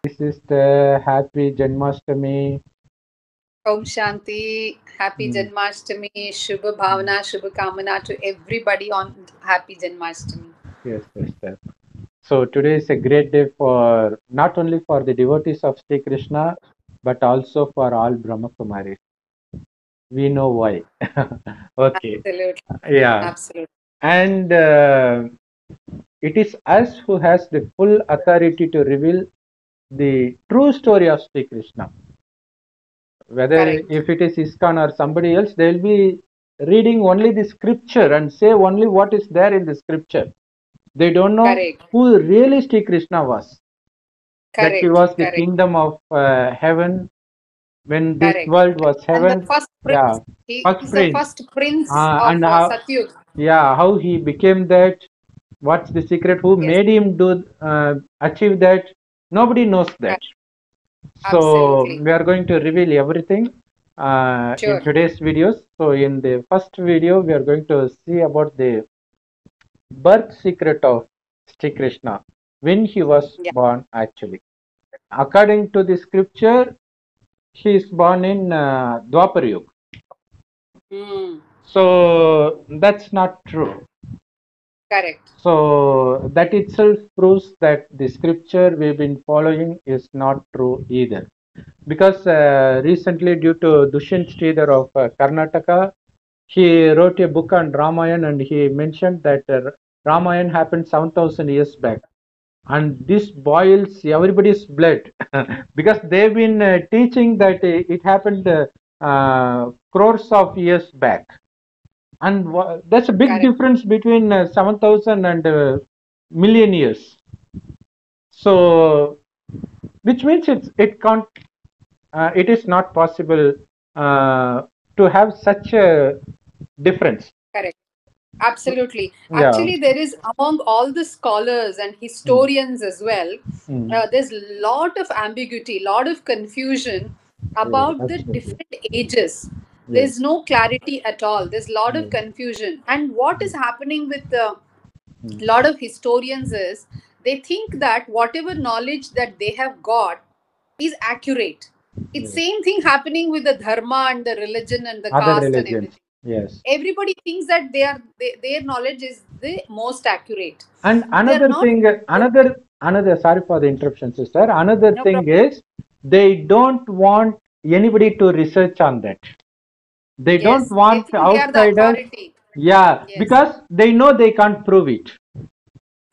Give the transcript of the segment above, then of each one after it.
Sister, happy Janmashtami. Om Shanti, Happy Mm, Janmashtami, Shubha Bhavana, Shubha Kamana to everybody on Happy Janmashtami. yes, sister. So today is a great day for not only for the devotees of Sri Krishna, but also for all Brahma Kumaris. We know why. Okay, Absolutely, yeah. absolutely. And it is us who has the full authority to reveal the true story of Sri Krishna. Whether Correct, if it is ISKCON or somebody else, they will be reading only the scripture and say only what is there in the scripture. They don't know correct, who really Sri Krishna was. That he correct, was the correct, kingdom of heaven when this correct. world was And the heaven. first Yeah, prince, he first is the prince. first prince of And how, Satyug. yeah, how he became that. What's the secret? Who Yes, made him do achieve that? Nobody knows that. correct, So absolutely. we are going to reveal everything in Sure. today's videos. So in the first video, we are going to see about the birth secret of Sri Krishna when he was Yeah. born actually. According to the scripture, he is born in Dwapar Yuga. Mm, So that's not true. correct. So that itself proves that the scripture we've been following is not true either. Because recently, due to Dushyant Sridhar of Karnataka, he wrote a book on Ramayana and he mentioned that Ramayana happened 7,000 years back. And this boils everybody's blood because they've been teaching that it happened crores of years back. And that's a big Correct. difference between 7,000 and million years. So, which means it can't, it is not possible to have such a difference. Correct. Absolutely. Yeah. Actually, there is among all the scholars and Mm, historians as well, mm. there's a lot of ambiguity, lot of confusion Yeah, about the absolutely. different ages. Yes. There's no clarity at all. There's a lot of Mm, confusion. And what is mm, happening with a mm. lot of historians is they think that whatever knowledge that they have got is accurate. It's Yes. same thing happening with the dharma and the religion and the Other caste and religions. everything. Yes. Everybody thinks that their knowledge is the most accurate. And They are another not. thing, another, sorry for the interruption, sister. Another No thing problem. is they don't want anybody to research on that. They don't Yes, they want think they are the outsiders. authority. Yeah, Yes, because they know they can't prove it.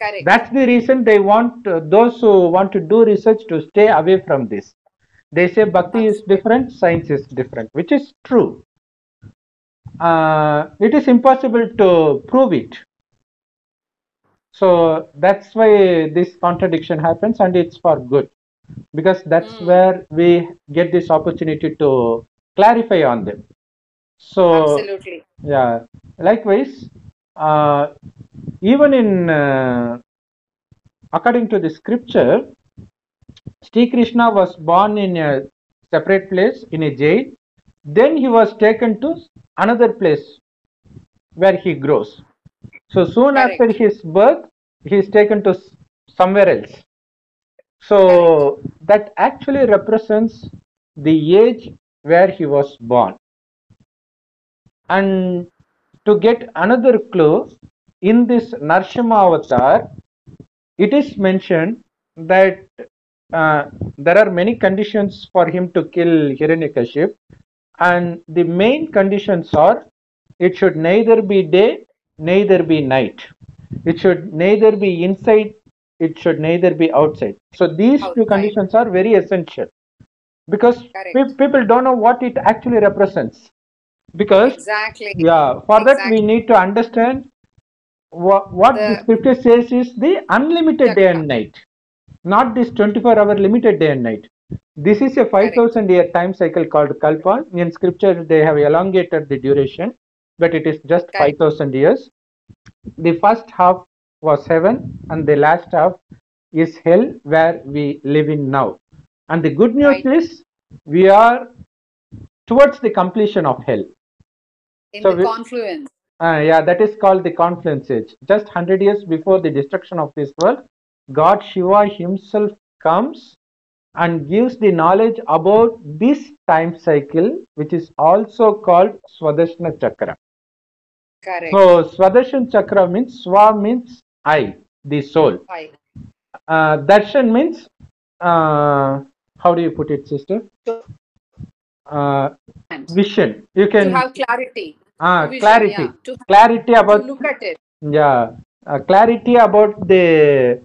correct. That's the reason they want those who want to do research to stay away from this. They say bhakti is Absolutely. different, science is different, which is true. It is impossible to prove it. So that's why this contradiction happens, and it's for good because that's Hmm. where we get this opportunity to clarify on them. So, Absolutely. yeah, likewise, uh, even in according to the scripture, Sri Krishna was born in a separate place in a jail. Then he was taken to another place where he grows. So soon after Correct. his birth, he is taken to somewhere else. Correct. So that actually represents the age where he was born. And to get another clue, in this Narshima avatar, it is mentioned that there are many conditions for him to kill Hiranyakaship, and the main conditions are it should neither be day, neither be night. It should neither be inside, it should neither be outside. So these two Outside. conditions are very essential because Correct. people don't know what it actually represents. Because, Exactly. yeah, for that we Exactly. need to understand what the The scripture says is the unlimited day chakra. and night, not this 24-hour limited day and night. This is a Correct. 5,000 year time cycle called Kalpa. In scripture, they have elongated the duration, but it is just Correct. 5,000 years. The first half was heaven, and the last half is hell, where we live in now. And the good news Right. is we are towards the completion of hell. In So, the confluence. yeah, that is called the confluence age. Just 100 years before the destruction of this world, God Shiva himself comes and gives the knowledge about this time cycle, which is also called Swadharshana Chakra. Correct. So Swadarshana Chakra means Swa means I, the soul. I. Darshan means how do you put it, sister? Uh, And Vision. You to can have clarity. Vision, clarity. yeah. Clarity To about look at it. clarity about the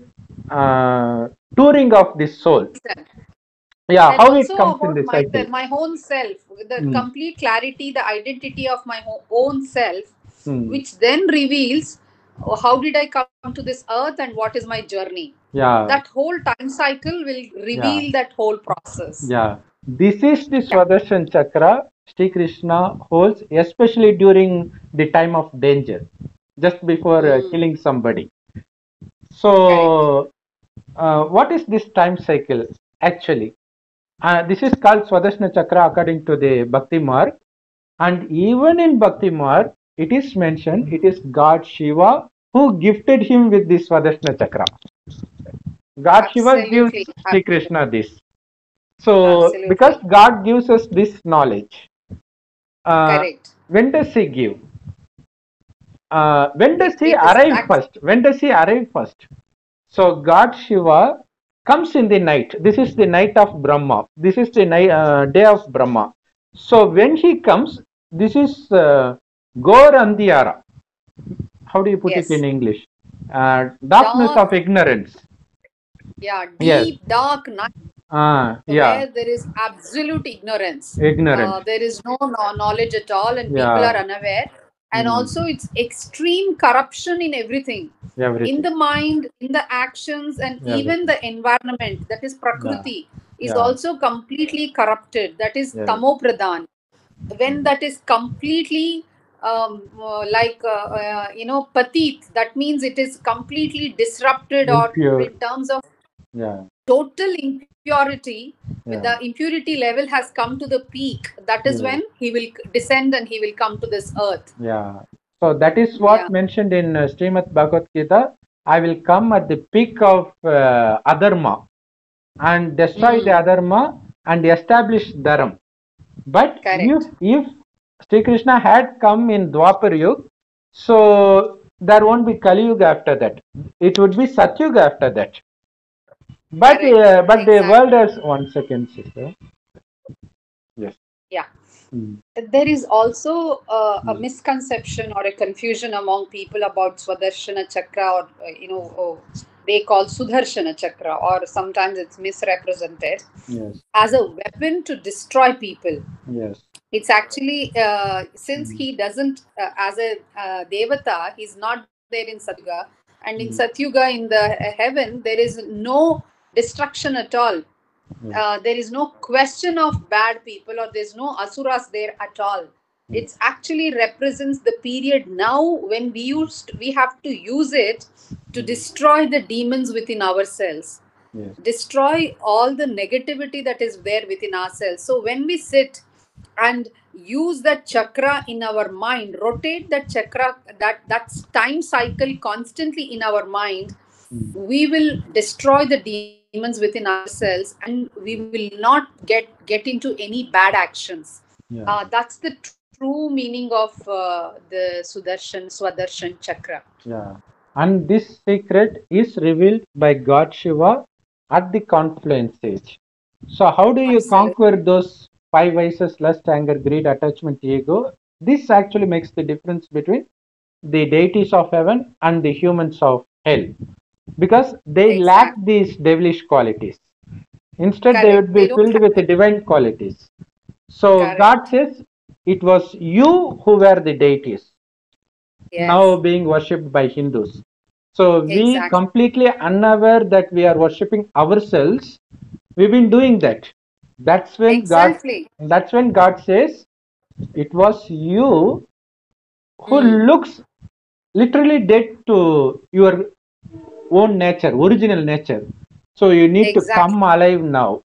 touring of the soul. Yeah, And how it also comes in about the cycle. myself, my own self, the Hmm. complete clarity, the identity of my own self, Hmm. which then reveals how did I come to this earth and what is my journey. Yeah. That whole time cycle will Yeah. reveal that whole process. Yeah. This is the Yeah. Swadarshana Chakra Shri Krishna holds, especially during the time of danger, just before killing somebody. Correct. So, what is this time cycle actually? This is called Swadarshana Chakra according to the Bhakti Marg. And even in Bhakti Marg, it is mentioned it is God Shiva who gifted him with this Swadarshana Chakra. God Shiva gives Absolutely. Shri Krishna this. So, because Absolutely. God gives us this knowledge, Correct. when does He give? When does He It is arrive first? When does He arrive first? So, God Shiva comes in the night. This is the night of Brahma. This is the night, day of Brahma. So, when He comes, this is Gor Andhiyara. How do you put it in yes. English? Darkness of Dark, ignorance. yeah, Yes. deep, dark night Yeah. where there is absolute ignorance. Ignorance. There is no knowledge at all, and people are Yeah. unaware. And Mm. also, it's extreme corruption in everything, in Everything. the mind, in the actions, and even Everything. the environment. That is Yeah. Prakriti is Yeah. also completely corrupted. That is Yeah. Tamo Pradhan. When that is completely patit, that means it is completely disrupted, or Impure. in terms of Yeah. total impurity, with Yeah. the impurity level has come to the peak, that is Yeah. when he will descend and he will come to this earth. Yeah. So that is Yeah. what mentioned in Srimad Bhagavad Gita. I will come at the peak of Adharma and destroy the Adharma and establish Dharam. But Correct. if Sri Krishna had come in Dwapar Yuga, so there won't be Kali Yuga after that. It would be Satyuga after that. Correct. But the Exactly. world has 1 second, sister. Yes. Yeah. Hmm. There is also a Hmm. misconception or a confusion among people about Swadarshana Chakra, or they call Sudarshana Chakra, or sometimes it's misrepresented Yes. as a weapon to destroy people. Yes. It's actually, since Hmm. he doesn't, as a devata, he's not there in Satyuga, and in Hmm. Satyuga, in the heaven, there is no destruction at all. Yes. There is no question of bad people, or there's no asuras there at all. Yes. It's actually represents the period now when we have to use it to Hmm. destroy the demons within ourselves, Yes. destroy all the negativity that is there within ourselves. So when we sit and use that chakra in our mind, rotate that chakra, that time cycle constantly in our mind, Hmm. we will destroy the demons within ourselves, and we will not get into any bad actions. Yeah. That's the true meaning of the Swadarshan Chakra. Yeah. And this secret is revealed by God Shiva at the confluence stage. So, how do you Absolutely. conquer those five vices: lust, anger, greed, attachment, ego? This actually makes the difference between the deities of heaven and the humans of hell, because they lack Exactly. these devilish qualities. Instead, they would Correct. be They don't filled have with the it. divine qualities. So, God Correct. says, it was you who were the deities, now Yes. being worshipped by Hindus. So we Exactly. completely unaware that we are worshipping ourselves. We've been doing that. That's when God. Exactly. That's when God says, "It was you who Hmm. looks literally dead to your own nature, original nature. So you need to Exactly. come alive now."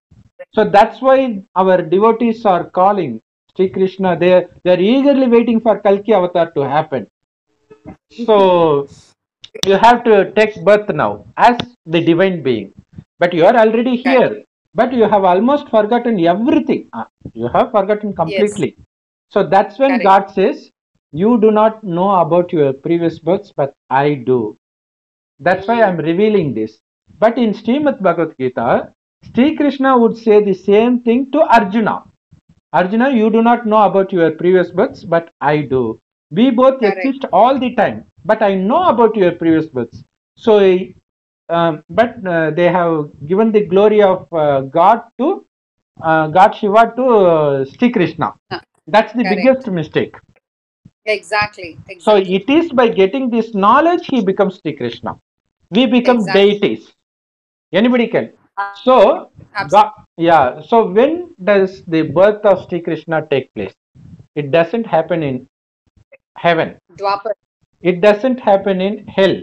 So that's why our devotees are calling Sri Krishna. They are eagerly waiting for Kalki Avatar to happen. So you have to take birth now as the divine being, but you are already Correct. here. but you have almost forgotten everything. You have forgotten Yes. completely. So that's when Correct. God says, you do not know about your previous births, but I do. That's why I'm revealing this. But in Srimad Bhagavad Gita, Sri Krishna would say the same thing to Arjuna. Arjuna, you do not know about your previous births, but I do. We both Correct. exist all the time, but I know about your previous births. So, they have given the glory of God to God Shiva to Sri Krishna. That's the Correct. biggest mistake. Exactly. So Exactly. it is by getting this knowledge he becomes Sri Krishna. We become Exactly. deities. Anybody can. So God, yeah. So when does the birth of Sri Krishna take place? It doesn't happen in heaven. Dwapar. It doesn't happen in hell.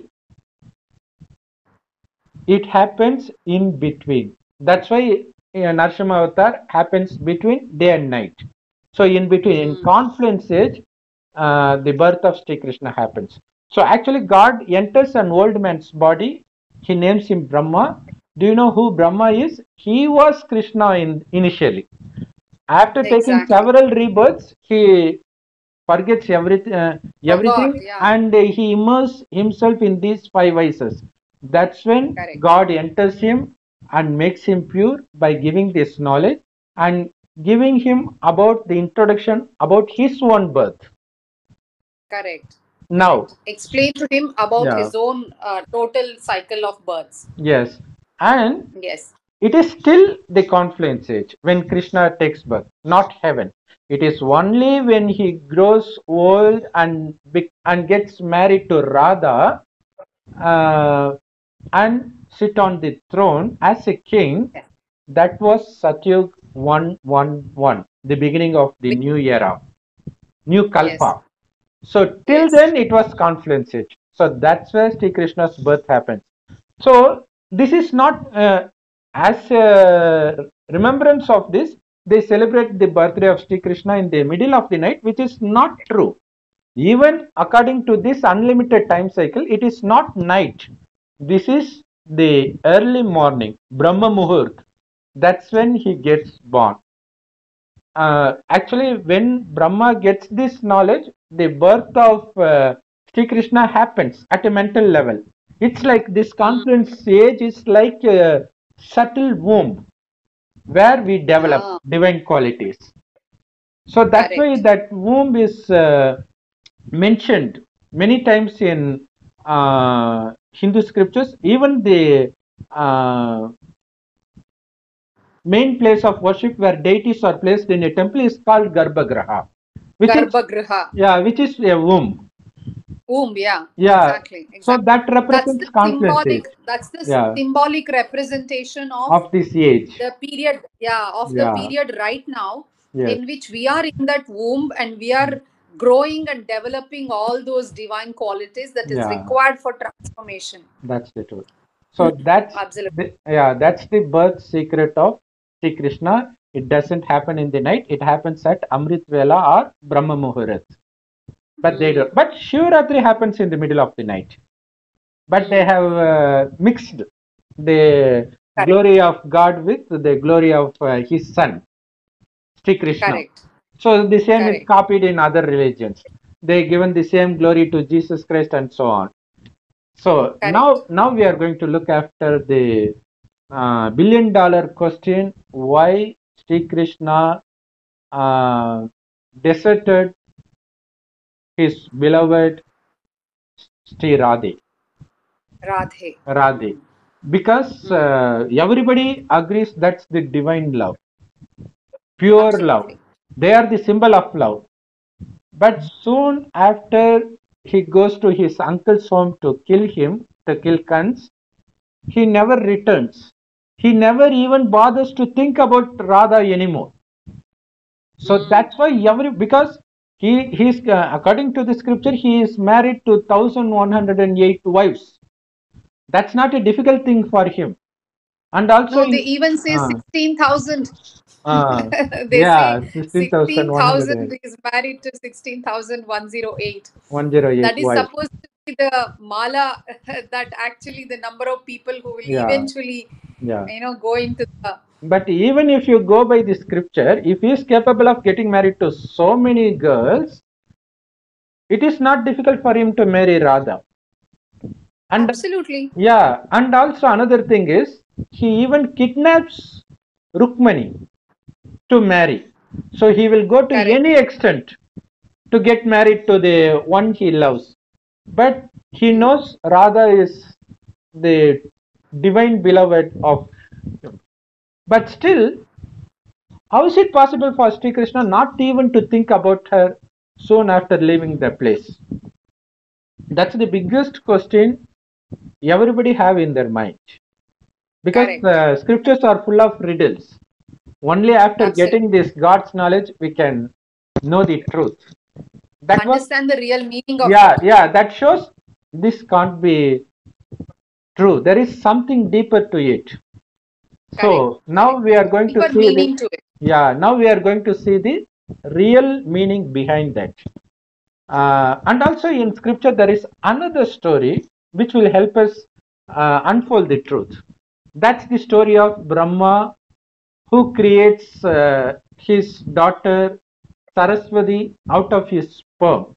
It happens in between. That's why Narsimha Avatar happens between day and night. So in between, in confluence age, the birth of Sri Krishna happens. So actually, God enters an old man's body. He names him Brahma. Do you know who Brahma is? He was Krishna initially. After taking Exactly. several rebirths, he forgets Forgot. everything, Yeah. and he immerses himself in these five vices. That's when Correct. God enters him and makes him pure by giving this knowledge and giving him about the introduction about his own birth. Correct. Now, Correct. Explain to him about yeah, his own total cycle of births. yes, and Yes. it is still the confluence age when Krishna takes birth, not heaven. It is only when he grows old and gets married to Radha uh, and sit on the throne as a king. Yes. That was Satyug 111, the beginning of the new era, new Yes. Kalpa. So till Yes. then it was confluence age. So that's where Sri Krishna's birth happens. So this is not as a remembrance of this. They celebrate the birthday of Sri Krishna in the middle of the night, which is not true. Even according to this unlimited time cycle, it is not night. This is the early morning, Brahma Muhurt. That's when he gets born. Actually, when Brahma gets this knowledge, the birth of Sri Krishna happens at a mental level. It's like this confluence age is like a subtle womb where we develop Ah, divine qualities. So that's why correct. that womb is mentioned many times in Hindu scriptures. Even the uh, main place of worship where deities are placed in a temple is called Garbhagraha, which is Garbhagriha. which is a womb. Yeah, Yeah, exactly, so exactly. that That's represents the confluence age. symbolic. That's the Yeah, symbolic representation of of this age. the period. Yeah, of the Yeah, period right now yes, in which we are in that womb and we are growing and developing all those divine qualities that is yeah, required for transformation. that's the truth. So Absolutely. that's the birth secret of Sri Krishna. It doesn't happen in the night. It happens at Amrit Vela or Brahma Muhurat. But they do. But Shivratri happens in the middle of the night. But they have mixed the Correct. glory of God with the glory of his son, Sri Krishna. Correct. So the same is Correct. copied in other religions. They given the same glory to Jesus Christ and so on. So Correct. now we are going to look after the $1 billion question: why Sri Krishna uh, deserted his beloved Sri Radhe? Radhe. Radhe, because everybody agrees that's the divine love, pure love. Absolutely. They are the symbol of love. But soon after he goes to his uncle's home to kill him, to kill Kans, he never returns. He never even bothers to think about Radha anymore. So that's why because he's according to the scripture he is married to 1108 wives. That's not a difficult thing for him. And also, No, they even say uh, 16,000. uh, They say yeah, 16,108. 16,000 is married to 16,108. 108 That is wives. supposed to be the mala, that actually the number of people who will Yeah, eventually, yeah. go into the. But even if you go by the scripture, if he is capable of getting married to so many girls, it is not difficult for him to marry Radha. And Absolutely. yeah, and also another thing is he even kidnaps Rukmani to marry. So he will go to Correct. any extent to get married to the one he loves. But he knows Radha is the divine beloved of him. But still, how is it possible for Sri Krishna not even to think about her soon after leaving the place? That's the biggest question everybody have in their mind. Because Correct. scriptures are full of riddles. Only after Absolutely. getting this God's knowledge we can know the truth. That was, Understand the real meaning of yeah, it. yeah, that shows this can't be true. There is something deeper to it. Correct. So now Correct. we are going to Deeper see the, meaning to it. yeah, now we are going to see the real meaning behind that. And also in scripture there is another story which will help us unfold the truth. That's the story of Brahma, who creates his daughter Saraswati out of his sperm.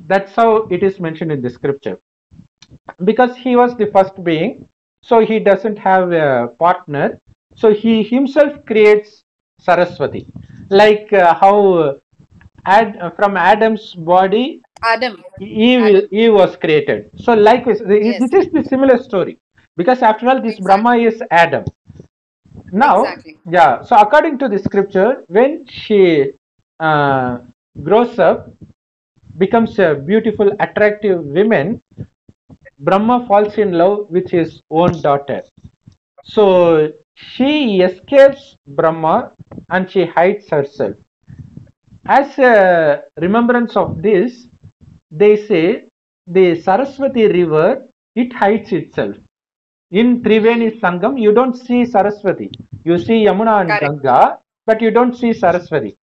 That's how it is mentioned in the scripture. Because he was the first being, so he doesn't have a partner. So he himself creates Saraswati. Like how from Adam's body, Adam. Eve, Adam. Eve was created. So likewise, this Yes. is the similar story. Because after all, this Brahma Exactly. is Adam. Now, Exactly. yeah, so according to the scripture, when she uh, grows up, becomes a beautiful, attractive woman, Brahma falls in love with his own daughter. So she escapes Brahma and she hides herself. As a remembrance of this, they say the Saraswati river, it hides itself. In Triveni Sangam, you don't see Saraswati. You see Yamuna and Correct. Ganga, but you don't see Saraswati.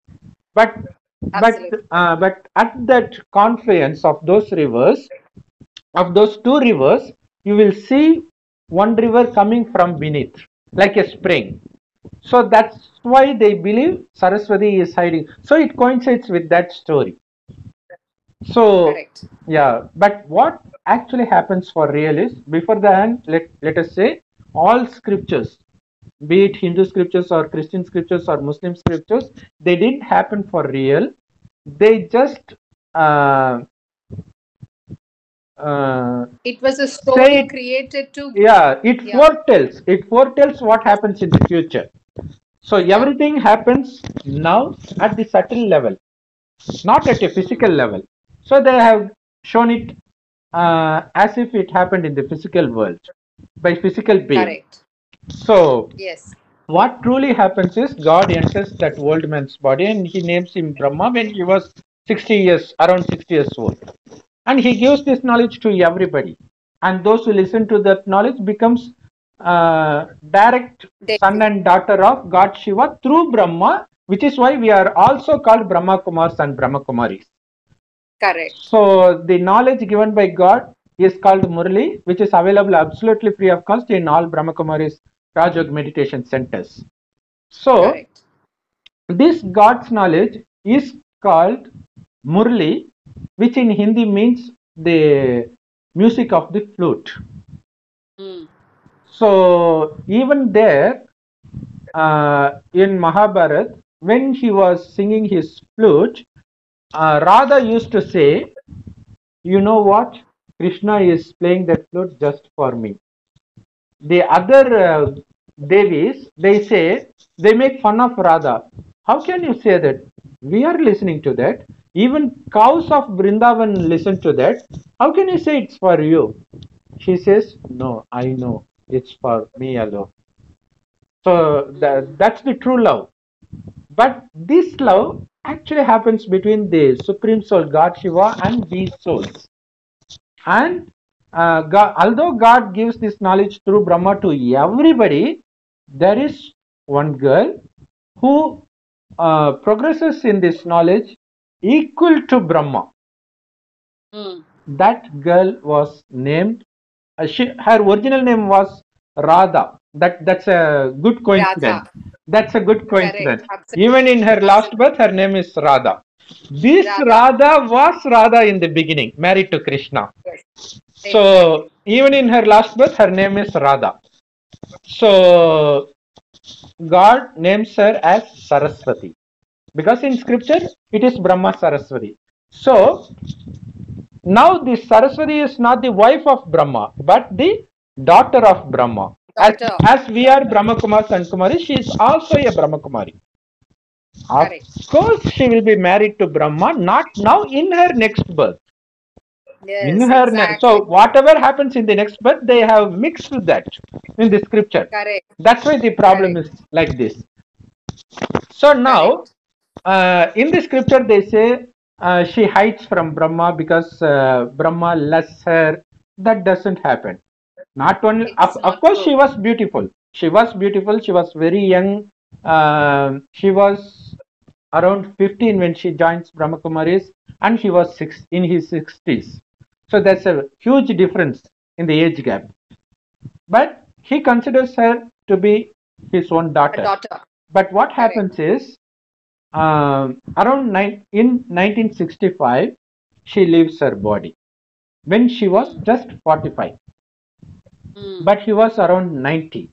But but Absolutely. but at that confluence of those rivers, of those two rivers, you will see one river coming from beneath, like a spring. So that's why they believe Saraswati is hiding. So it coincides with that story. So Correct. yeah, but what actually happens for real is before the end, let us say all scriptures, be it Hindu scriptures or Christian scriptures or Muslim scriptures, they didn't happen for real. They just uh, uh, It was a say story it, created to, yeah, yeah, it foretells what happens in the future. So yeah. everything happens now at the subtle level, not at a physical level. So they have shown it as if it happened in the physical world by physical being. Correct. So Yes. what truly happens is God enters that old man's body and he names him Brahma when he was 60 years, around 60 years old. And he gives this knowledge to everybody. And those who listen to that knowledge becomes direct They, son and daughter of God Shiva through Brahma, which is why we are also called Brahma Kumars and Brahma Kumaris. correct. So the knowledge given by God is called Murli, which is available absolutely free of cost in all Brahma Kumaris Rajog meditation centers. So Correct. this God's knowledge is called Murli, which in Hindi means the music of the flute. Mm. So even there, in Mahabharat, when he was singing his flute, Radha used to say, "You know what? Krishna is playing that flute just for me." The other Devis, they say, they make fun of Radha. How can you say that? We are listening to that. Even cows of Vrindavan listen to that. How can you say it's for you? She says, no, I know it's for me alone. So that's the true love. But this love actually happens between the Supreme Soul, God Shiva, and these souls. And although God gives this knowledge through Brahma to everybody, there is one girl who progresses in this knowledge equal to Brahma. Mm. That girl was named, her original name was Radha. That's a good coincidence. Radha. That's a good Correct. coincidence. Absolutely. Even in her last Absolutely. birth, her name is Radha. This Radha. Radha was Radha in the beginning, married to Krishna. Yes. So Exactly. even in her last birth, her name is Radha. So God names her as Saraswati because in scripture it is Brahma Saraswati. So now the Saraswati is not the wife of Brahma but the daughter of Brahma. Daughter. As we are Daughter. Brahma Kumars and Kumari, she is also a Brahma Kumari. Of Correct. course, she will be married to Brahma, not now in her next birth. In Yes, her so exactly. whatever happens in the next birth, they have mixed that in the scripture. Correct. That's why the problem Correct. is like this. So now, Correct. in the scripture, they say she hides from Brahma because Brahma loves her. That doesn't happen. Not only, It's of not course, true. she was beautiful. She was beautiful. She was very young. She was around 15 when she joins Brahma Kumaris, and he was in his 60s. So that's a huge difference in the age gap. But he considers her to be his own A daughter. daughter. But what Correct. happens is, in 1965, she leaves her body when she was Mm. just 45, Mm. but he was around 90.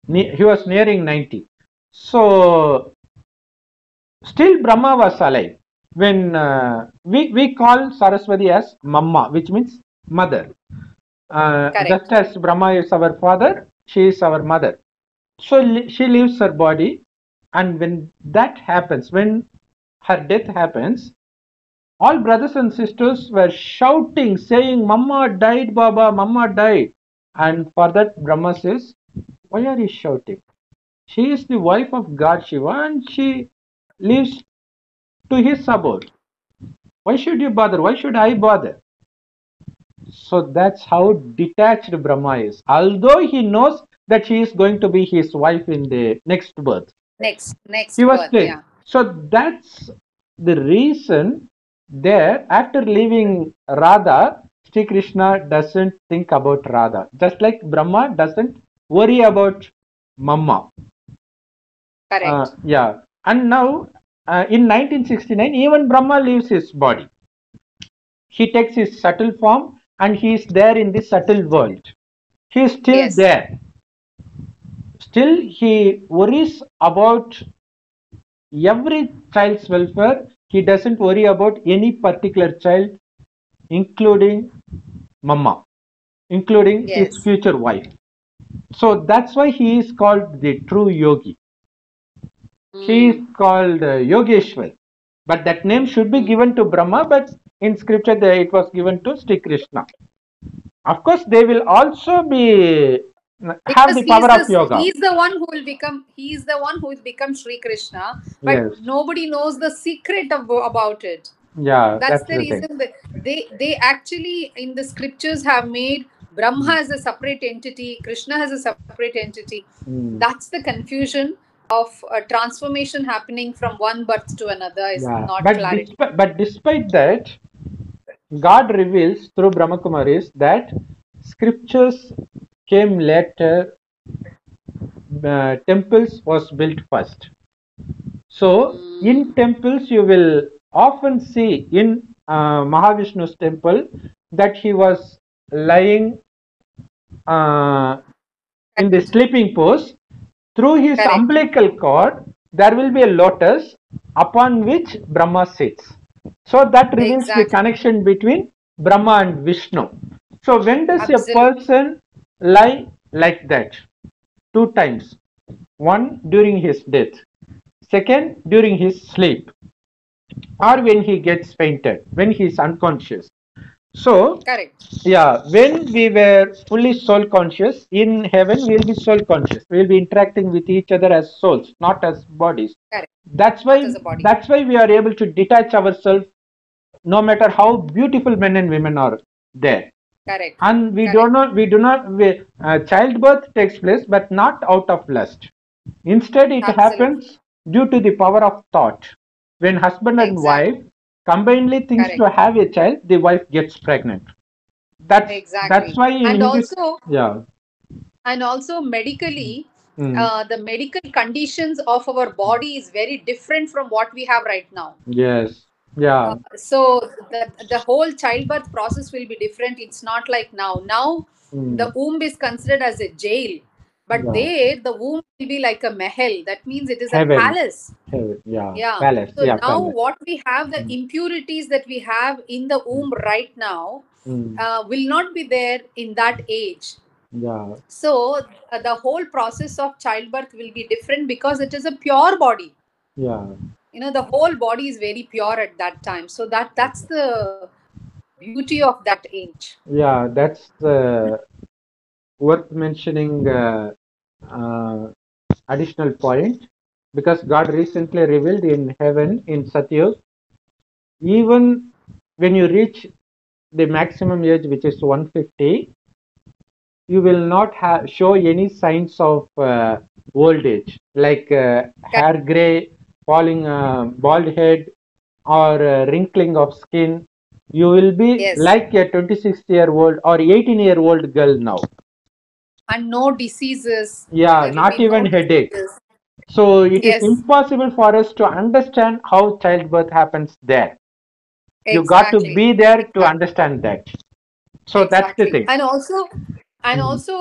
He was Mm. nearing 90. So still Brahma was alive. When we call Saraswati as Mamma, which means mother. Just Correct. as Brahma is our father, she is our mother. So she leaves her body, and when that happens, when her death happens, all brothers and sisters were shouting, saying, Mama died, Baba, Mama died. And for that, Brahma says, why are you shouting? She is the wife of God Shiva and she lives to his abode. Why should you bother? Why should I bother? So that's how detached Brahma is. Although he knows that she is going to be his wife in the next birth, he Next was birth. still. Yeah. So that's the reason there, after leaving Radha, Sri Krishna doesn't think about Radha. Just like Brahma doesn't worry about Mama. Correct. Yeah. And now, in 1969, even Brahma leaves his body. He takes his subtle form and he is there in the subtle world. He is still Yes. there. Still, he worries about every child's welfare. He doesn't worry about any particular child, including Mama, including his Yes. future wife. So that's why he is called the true yogi. He is Mm. called Yogeshwar. But that name should be Mm. given to Brahma, but in scripture it was given to Sri Krishna. Of course, they will also be have Because the power of yoga. he's the one who will become he's the one who will become Shri Krishna, but Yes, nobody knows the secret about it. yeah, That's that's the the thing. reason that they actually in the scriptures have made Brahma as a separate entity, Krishna as a separate entity. Mm. That's the confusion of a transformation happening from one birth to another is Yeah, not clarity. but despite that, God reveals through Brahmakumaris that scriptures came later. Temples was built first. So in Mm. temples, you will often see in Mahavishnu's temple that he was lying uh, in the Correct. sleeping pose. Through his Correct. umbilical cord, there will be a lotus upon which Brahma sits. So that reveals the Exactly. connection between Brahma and Vishnu. So when does a Absolutely. person lie like that? Two times. One during his death, second during his sleep, or when he gets fainted, when he is unconscious. So Correct. yeah, when we were fully soul conscious, in heaven we'll be soul conscious. We'll be interacting with each other as souls, not as bodies. Correct. That's Not as why a body. we are able to detach ourselves no matter how beautiful men and women are there. Correct. And Correct. we do not childbirth takes place but not out of lust. Instead it Absolutely. happens due to the power of thought. When husband and Exactly. wife combinedly thinks Correct. to have a child, the wife gets pregnant. That's Exactly. why in And English. also, Yeah. And also medically, Mm. the medical conditions of our body is very different from what we have right now. Yes. Yeah. So the whole childbirth process will be different. It's not like now. Now the Mm. womb is considered as a jail, but Yeah. there the womb will be like a mahal. That means it is a Heaven. palace. Heaven. Yeah. Yeah. Palace. So Yeah. now Palace. what we have, the Mm. impurities that we have in the Mm. womb right now, Mm. will not be there in that age. Yeah. So the whole process of childbirth will be different because it is a pure body. Yeah. The whole body is very pure at that time. So that's the beauty of that age. Yeah. That's worth mentioning. Additional point, because God recently revealed in heaven in Satyug, even when you reach the maximum age, which is 150, you will not show any signs of old age, like hair gray, falling, bald head, or wrinkling of skin. You will be Yes. like a 26-year-old or 18-year-old girl now. And no diseases. Yeah, There will not be no even headache. diseases. So it is Yes. impossible for us to understand how childbirth happens there. You got to Exactly. be there to Exactly. understand that. So that's the Exactly. thing. Mm. And also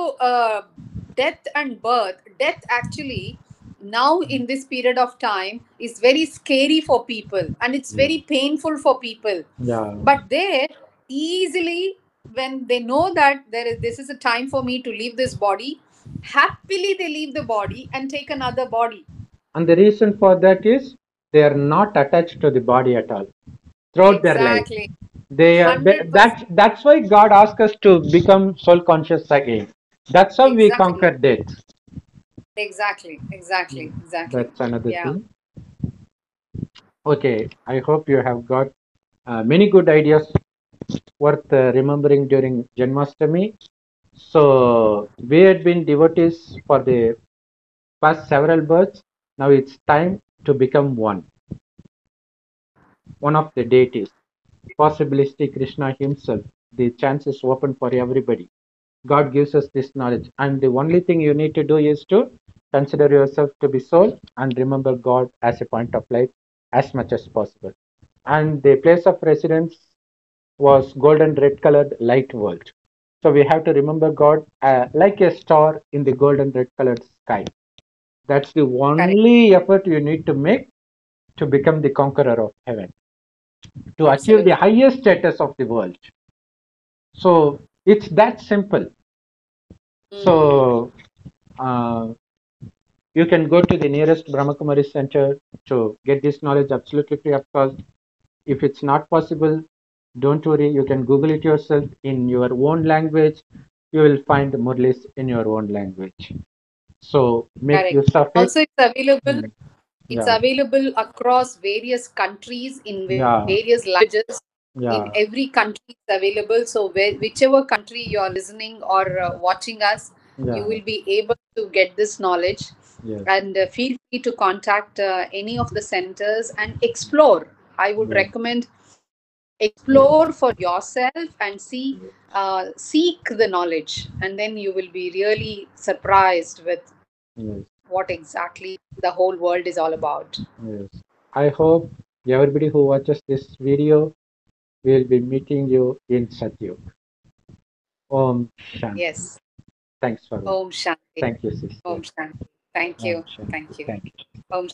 death and birth. Death actually now in this period of time is very scary for people, and it's Yeah. very painful for people. Yeah. But they easily, when they know that this is a time for me to leave this body, happily they leave the body and take another body. And the reason for that is they are not attached to the body at all throughout their life. Exactly. That's 100%. why God asked us to become soul conscious again. That's how we Exactly. conquer death. Exactly. Exactly. Exactly. That's another Yeah. thing. Okay, I hope you have got many good ideas worth remembering during Janmashtami. So we had been devotees for the past several births. Now it's time to become one of the deities, possibly Shri Krishna himself. The chance is open for everybody. God gives us this knowledge, and the only thing you need to do is to consider yourself to be soul and remember God as a point of light as much as possible. And the place of residence was golden red colored light world. So we have to remember God like a star in the golden red colored sky. That's the Correct. only effort you need to make to become the conqueror of heaven, to achieve the Absolutely. highest status of the world. So it's that simple. Mm. So uh, you can go to the nearest Brahmakumari center to get this knowledge absolutely free of cost. If it's not possible, don't worry, you can Google it yourself in your own language. You will find Murlis in your own language. So make Correct. use of it. Also, it's available. Mm. It's Yeah, available across various countries in yeah, various languages. In yeah, every country, it's available. So, whichever country you're listening or watching us, you yeah, will be able to get this knowledge. yes, And feel free to contact any of the centers and explore. I would yes, recommend explore for yourself and seek the knowledge, and then you will be really surprised with yes, what exactly the whole world is all about. yes. I hope everybody who watches this video will be meeting you in Satyug. Om Shanti. Yes. Thanks for watching. Om Shanti. Thank you, sister. Om Shanti. Thank Om you. Shanti. Thank you. Thank you. Om Shanti.